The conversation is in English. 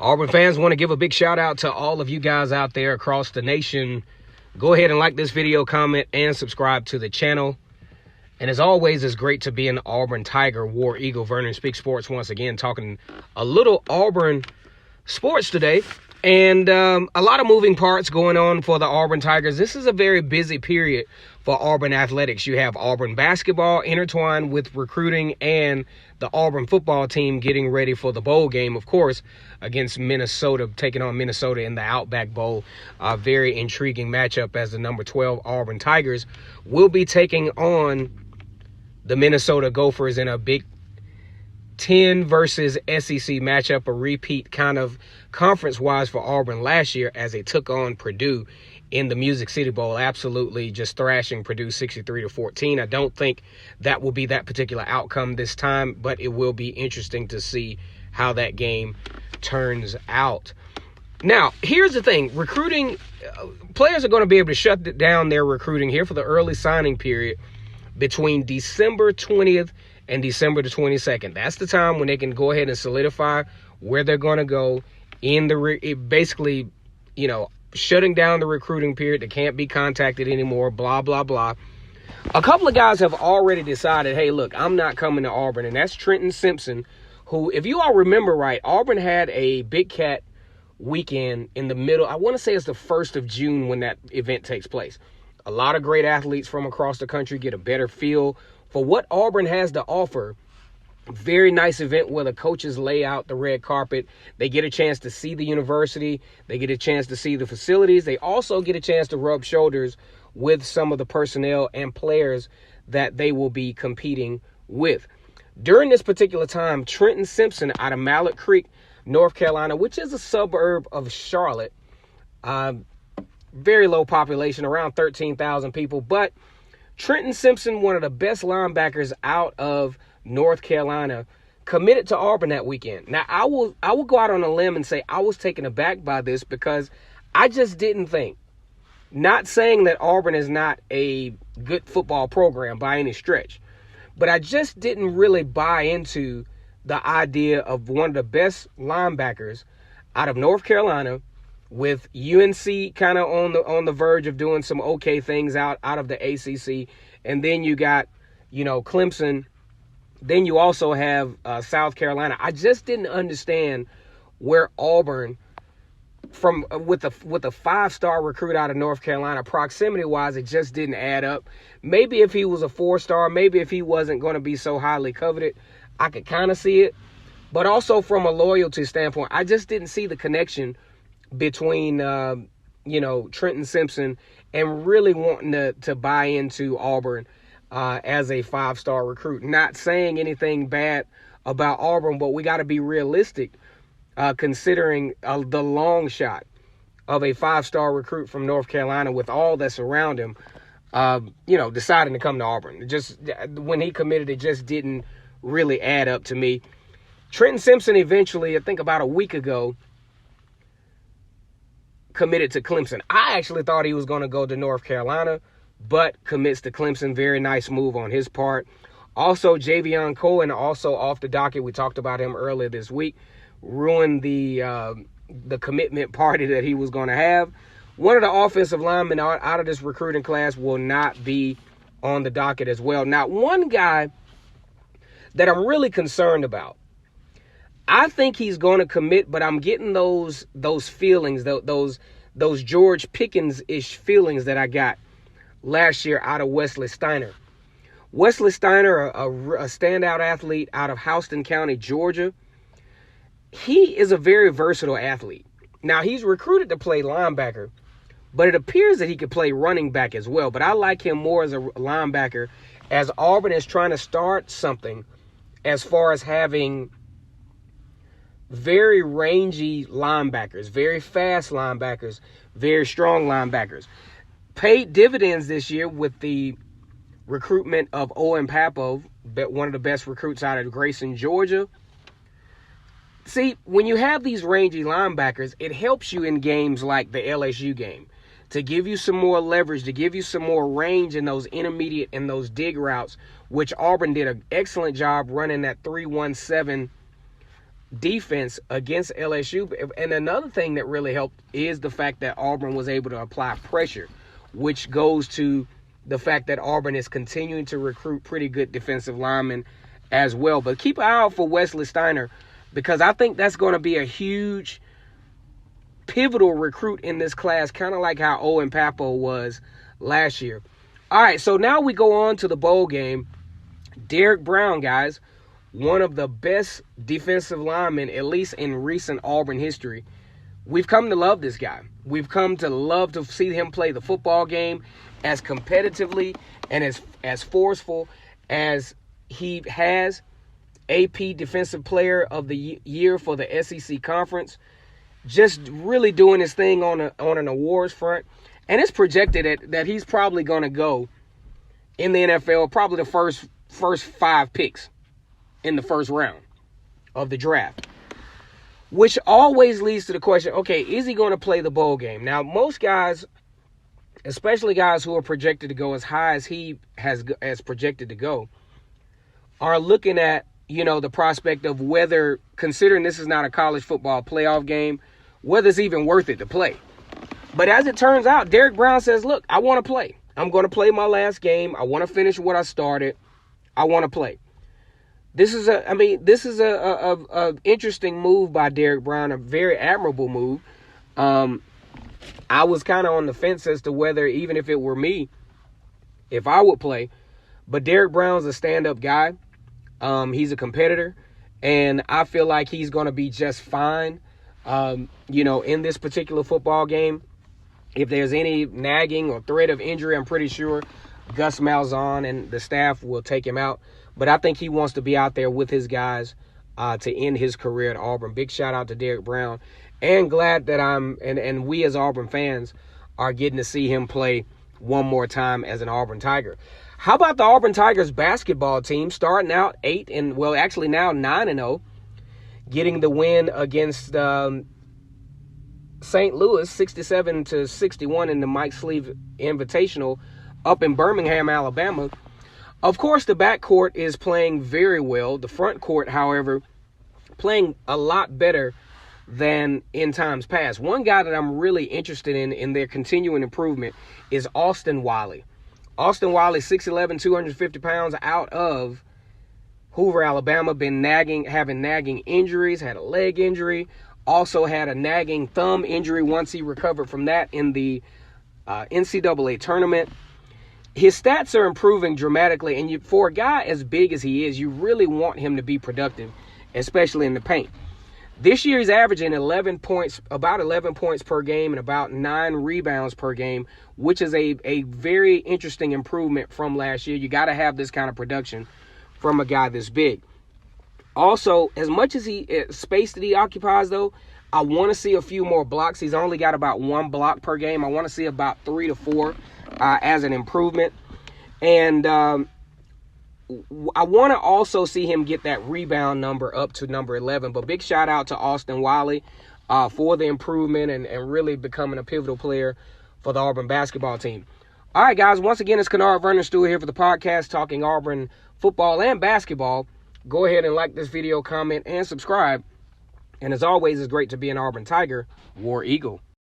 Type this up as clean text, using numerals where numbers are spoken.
Auburn fans, want to give a big shout out to all of you guys out there across the nation. Go ahead and like this video, comment, and subscribe to the channel. And as always, it's great to be an Auburn Tiger, War Eagle. Vernon Speaks Sports once again, talking a little Auburn sports today. And a lot of moving parts going on for the Auburn Tigers. This is a very busy period for Auburn athletics. You have Auburn basketball intertwined with recruiting and the Auburn football team getting ready for the bowl game, of course, against Minnesota, taking on Minnesota in the Outback Bowl. A very intriguing matchup as the number 12 Auburn Tigers will be taking on the Minnesota Gophers in a Big Ten versus SEC matchup, a repeat kind of conference-wise for Auburn last year as they took on Purdue in the Music City Bowl, absolutely just thrashing Purdue 63-14. I don't think that will be that particular outcome this time, but it will be interesting to see how that game turns out. Now, here's the thing. Recruiting, players are going to be able to shut down their recruiting here for the early signing period between December 20th and December the 22nd. That's the time when they can go ahead and solidify where they're going to go in the basically, you know, shutting down the recruiting period. They can't be contacted anymore, blah, blah, blah. A couple of guys have already decided, hey, look, I'm not coming to Auburn, and that's Trenton Simpson, who, if you all remember right, Auburn had a Big Cat weekend in the middle. I want to say it's the 1st of June when that event takes place. A lot of great athletes from across the country get a better feel for what Auburn has to offer. Very nice event where the coaches lay out the red carpet. They get a chance to see the university. They get a chance to see the facilities. They also get a chance to rub shoulders with some of the personnel and players that they will be competing with. During this particular time, Trenton Simpson out of Mallard Creek, North Carolina, which is a suburb of Charlotte, very low population, around 13,000 people, but Trenton Simpson, one of the best linebackers out of North Carolina, committed to Auburn that weekend. Now, I will go out on a limb and say I was taken aback by this because I just didn't think, not saying that Auburn is not a good football program by any stretch, but I just didn't really buy into the idea of one of the best linebackers out of North Carolina, with UNC kind of on the verge of doing some okay things out of the ACC. And then you got, you know, Clemson. Then you also have South Carolina. I just didn't understand where Auburn, with a 5-star recruit out of North Carolina, proximity-wise, it just didn't add up. Maybe if he was a 4-star, maybe if he wasn't going to be so highly coveted, I could kind of see it. But also from a loyalty standpoint, I just didn't see the connection between, Trenton Simpson and really wanting to buy into Auburn as a 5-star recruit. Not saying anything bad about Auburn, but we got to be realistic considering the long shot of a 5-star recruit from North Carolina with all that's around him, deciding to come to Auburn. Just when he committed, it just didn't really add up to me. Trenton Simpson eventually, I think about a week ago, committed to Clemson. I actually thought he was going to go to North Carolina, but commits to Clemson. Very nice move on his part. Also, Javion Cohen, also off the docket. We talked about him earlier this week. Ruined the commitment party that he was going to have. One of the offensive linemen out of this recruiting class will not be on the docket as well. Now, one guy that I'm really concerned about, I think he's going to commit, but I'm getting those feelings, those George Pickens-ish feelings that I got last year out of Wesley Steiner. Wesley Steiner, a standout athlete out of Houston County, Georgia. He is a very versatile athlete. Now, he's recruited to play linebacker, but it appears that he could play running back as well. But I like him more as a linebacker, as Auburn is trying to start something as far as having very rangy linebackers, very fast linebackers, very strong linebackers. Paid dividends this year with the recruitment of Owen Papov, one of the best recruits out of Grayson, Georgia. See, when you have these rangy linebackers, it helps you in games like the LSU game to give you some more leverage, to give you some more range in those intermediate and those dig routes, which Auburn did an excellent job running that 3-1-7 defense against LSU. And another thing that really helped is the fact that Auburn was able to apply pressure, which goes to the fact that Auburn is continuing to recruit pretty good defensive linemen as well. But keep an eye out for Wesley Steiner, because I think that's going to be a huge pivotal recruit in this class, kind of like how Owen Papo was last year. All right, so now we go on to the bowl game. Derrick Brown, guys, one of the best defensive linemen, at least in recent Auburn history. We've come to love this guy. We've come to love to see him play the football game as competitively and as forceful as he has. AP Defensive Player of the Year for the SEC Conference. Just really doing his thing on an awards front. And it's projected that he's probably going to go in the NFL, probably the first 5 picks in the first round of the draft. Which always leads to the question, okay, is he going to play the bowl game? Now, most guys, especially guys who are projected to go as high as he has projected to go, are looking at, the prospect of whether, considering this is not a college football playoff game, whether it's even worth it to play. But as it turns out, Derrick Brown says, look, I want to play. I'm going to play my last game. I want to finish what I started. I want to play. This is a interesting move by Derrick Brown, a very admirable move. I was kind of on the fence as to whether, even if it were me, if I would play. But Derrick Brown's a stand-up guy. He's a competitor, and I feel like he's going to be just fine, in this particular football game. If there's any nagging or threat of injury, I'm pretty sure Gus Malzahn and the staff will take him out. But I think he wants to be out there with his guys to end his career at Auburn. Big shout out to Derrick Brown. And glad that and we as Auburn fans are getting to see him play one more time as an Auburn Tiger. How about the Auburn Tigers basketball team starting out 9-0, getting the win against St. Louis 67-61 in the Mike Sleeve Invitational up in Birmingham, Alabama. Of course, the backcourt is playing very well. The front court, however, playing a lot better than in times past. One guy that I'm really interested in their continuing improvement is Austin Wiley. Austin Wiley, 6'11", 250 pounds, out of Hoover, Alabama, having nagging injuries, had a leg injury, also had a nagging thumb injury once he recovered from that in the NCAA tournament. His stats are improving dramatically, and for a guy as big as he is, you really want him to be productive, especially in the paint. This year, he's averaging about 11 points per game and about 9 rebounds per game, which is a very interesting improvement from last year. You got to have this kind of production from a guy this big. Also, as much as space that he occupies, though, I want to see a few more blocks. He's only got about 1 block per game. I want to see about 3 to 4 as an improvement. And I want to also see him get that rebound number up to number 11. But big shout out to Austin Wiley for the improvement and really becoming a pivotal player for the Auburn basketball team. All right, guys, once again, it's Kennard Vernon Stewart here for the podcast talking Auburn football and basketball. Go ahead and like this video, comment, and subscribe. And as always, it's great to be an Auburn Tiger, War Eagle.